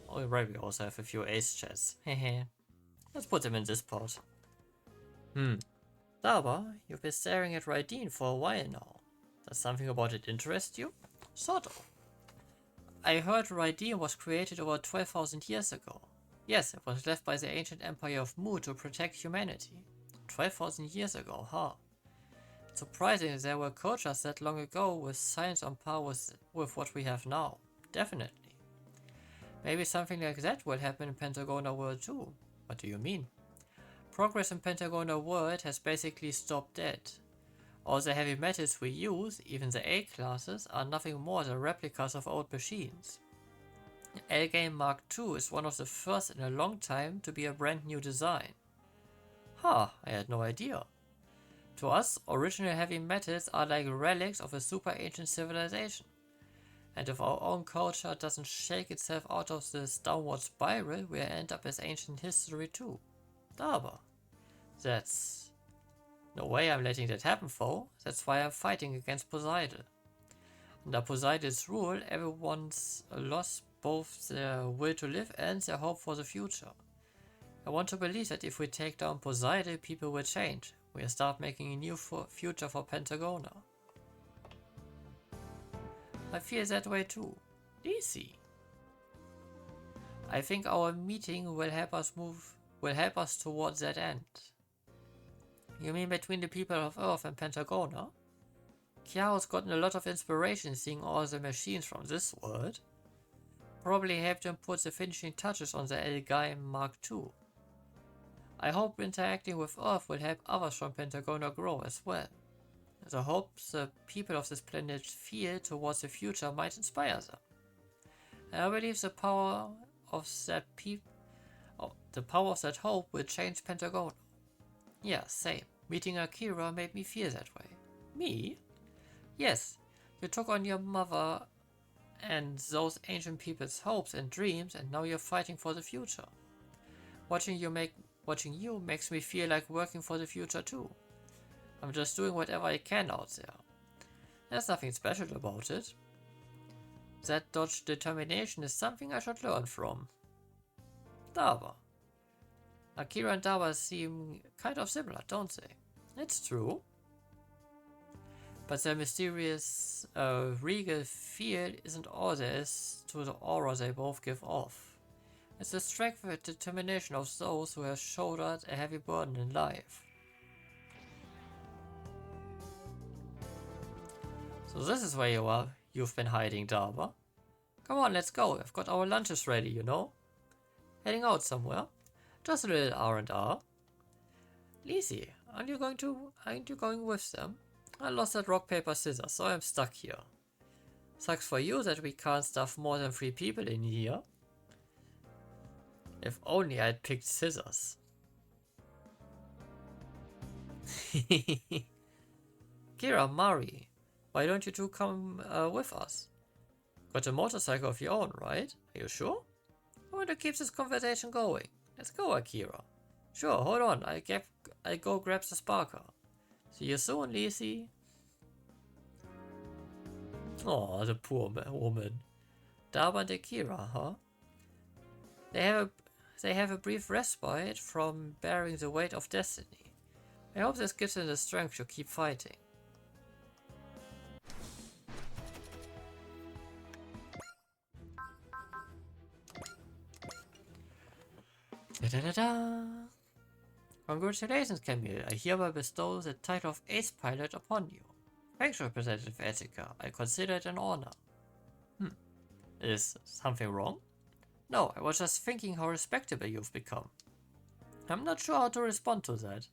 Oh, right, we also have a few ace chats. Hehe. Let's put them in this pot. Daba, you've been staring at Raideen for a while now. Does something about it interest you? Sort of. I heard Raideen was created over 12,000 years ago. Yes, it was left by the ancient empire of Mu to protect humanity. 12,000 years ago, huh? Surprising there were cultures that long ago with science on par with what we have now. Definitely. Maybe something like that will happen in Pentagona World too. What do you mean? Progress in Pentagona World has basically stopped dead. All the heavy metals we use, even the A classes, are nothing more than replicas of old machines. L-Game Mark II is one of the first in a long time to be a brand new design. Huh, I had no idea. To us, original heavy metals are like relics of a super ancient civilization. And if our own culture doesn't shake itself out of this downward spiral, we'll end up as ancient history too. Daba. That's... No way I'm letting that happen, foe. That's why I'm fighting against Poseidon. Under Poseidon's rule, everyone's lost both their will to live and their hope for the future. I want to believe that if we take down Poseidon, people will change. We'll start making a new future for Pentagona. I feel that way too. DC. I think our meeting will help us towards that end. You mean between the people of Earth and Pentagona? Kiao's gotten a lot of inspiration seeing all the machines from this world. Probably helped him put the finishing touches on the L-Game Mark II. I hope interacting with Earth will help others from Pentagona grow as well. The hope the people of this planet feel towards the future might inspire them. And I believe the power of that hope will change Pentagona. Yeah, same. Meeting Akira made me feel that way. Me? Yes, you took on your mother and those ancient people's hopes and dreams, and now you're fighting for the future. Watching you makes me feel like working for the future too. I'm just doing whatever I can out there. There's nothing special about it. That dodge determination is something I should learn from. Daba. Akira and Daba seem kind of similar, don't they? It's true. But their mysterious, regal feel isn't all there is to the aura they both give off. It's the strength and determination of those who have shouldered a heavy burden in life. So this is where you've been hiding, Daba. Come on, let's go. I've got our lunches ready, you know. Heading out somewhere. Just a little R&R. Lizzie, aren't you going with them? I lost that rock, paper, scissors, so I'm stuck here. Sucks for you that we can't stuff more than 3 people in here. If only I'd picked scissors. Kira, Mari, why don't you two come with us? Got a motorcycle of your own, right? Are you sure? I want to keep this conversation going. Let's go, Akira. Sure, hold on. I go grab the sparker. See you soon, Lizzie. Oh, the poor woman. Darba and Akira, huh? They have a brief respite from bearing the weight of destiny. I hope this gives them the strength to keep fighting. Da-da-da-da! Congratulations, Camille. I hereby bestow the title of Ace Pilot upon you. Thanks, Representative Etika. I consider it an honor. Is something wrong? No, I was just thinking how respectable you've become. I'm not sure how to respond to that.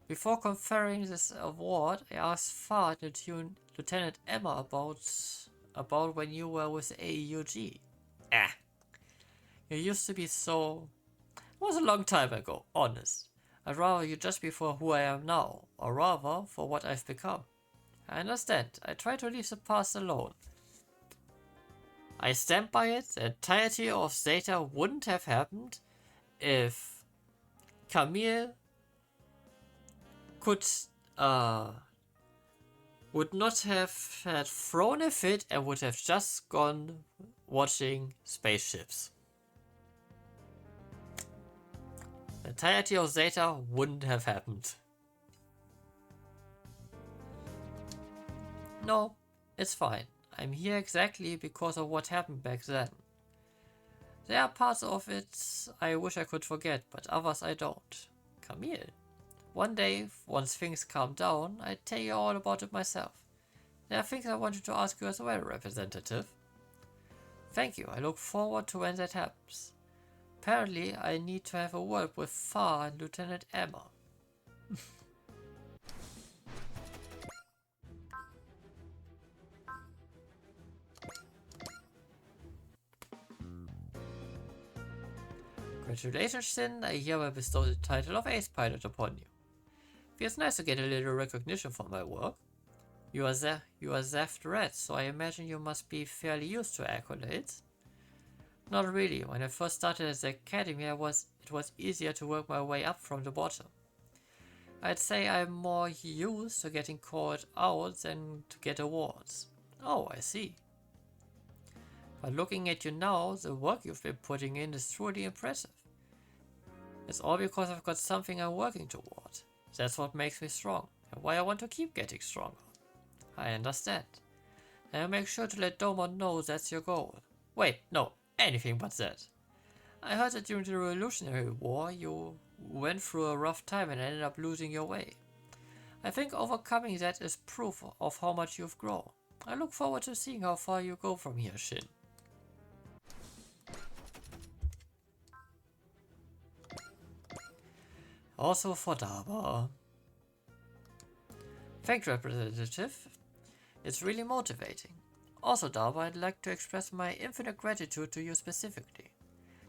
Before conferring this award, I asked Far and Lieutenant Emma about when you were with AEUG. You used to be so... It was a long time ago, honest. I'd rather you just be for who I am now, or rather, for what I've become. I understand. I try to leave the past alone. I stand by it. The entirety of Zeta wouldn't have happened if Camille would not have had thrown a fit and would have just gone watching spaceships. The entirety of Zeta wouldn't have happened. No, it's fine. I'm here exactly because of what happened back then. There are parts of it I wish I could forget, but others I don't. Camille. One day, once things calm down, I'll tell you all about it myself. There are things I wanted to ask you as well, Representative. Thank you, I look forward to when that happens. Apparently, I need to have a word with Far and Lieutenant Emma. Congratulations, Sin. I hereby bestow the title of Ace Pilot upon you. Feels nice to get a little recognition for my work. You are Zeft Red, so I imagine you must be fairly used to accolades. Not really. When I first started at the academy, it was easier to work my way up from the bottom. I'd say I'm more used to getting called out than to get awards. Oh, I see. But looking at you now, the work you've been putting in is truly impressive. It's all because I've got something I'm working toward. That's what makes me strong, and why I want to keep getting stronger. I understand. And I'll make sure to let Domon know that's your goal. Wait, no, anything but that. I heard that during the Revolutionary War, you went through a rough time and ended up losing your way. I think overcoming that is proof of how much you've grown. I look forward to seeing how far you go from here, Shin. Also for Daba. Thanks, Representative. It's really motivating. Also, Daba, I'd like to express my infinite gratitude to you specifically.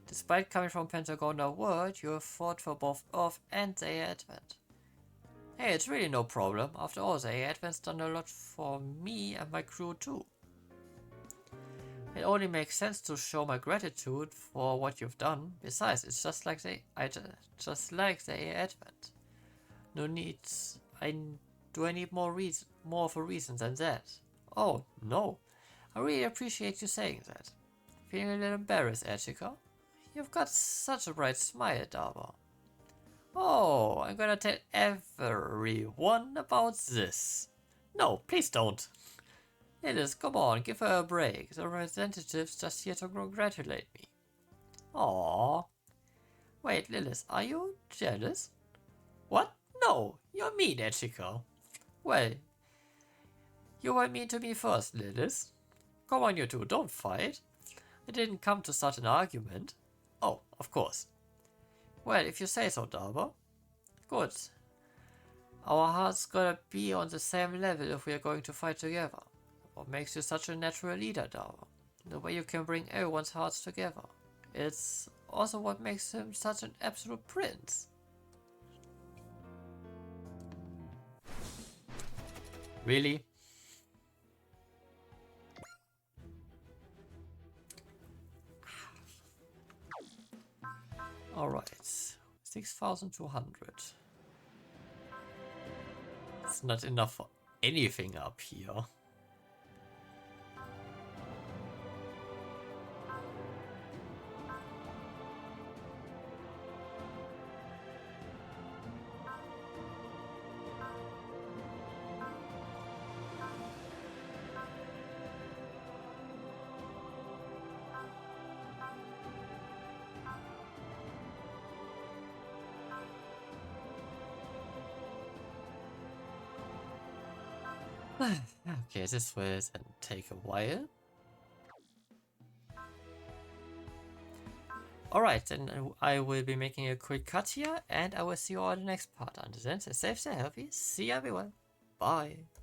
Despite coming from Pentagonal World, you have fought for both Earth and the AA Advent. Hey, it's really no problem. After all, the AA Advent's done a lot for me and my crew too. It only makes sense to show my gratitude for what you've done. Besides, it's just like the AA Advent. No needs. Do I need more of a reason than that? Oh no, I really appreciate you saying that. Feeling a little embarrassed, Etika? You've got such a bright smile, Daba. Oh, I'm gonna tell everyone about this. No, please don't. Hiatus, come on, give her a break. The representative's just here to congratulate me. Aww. Wait, Lilith, are you jealous? What? No, you're mean, Echiko. Well, you were mean to me first, Lilith. Come on, you two, don't fight. It didn't come to such an argument. Oh, of course. Well, if you say so, Daba. Good. Our hearts gotta be on the same level if we are going to fight together. What makes you such a natural leader, Daba? The way you can bring everyone's hearts together. It's also what makes him such an absolute prince. Really? Alright. 6,200. It's not enough for anything up here. Okay, this will then take a while. Alright, then I will be making a quick cut here, and I will see you all in the next part. Until then, stay safe, stay healthy. See everyone. Bye.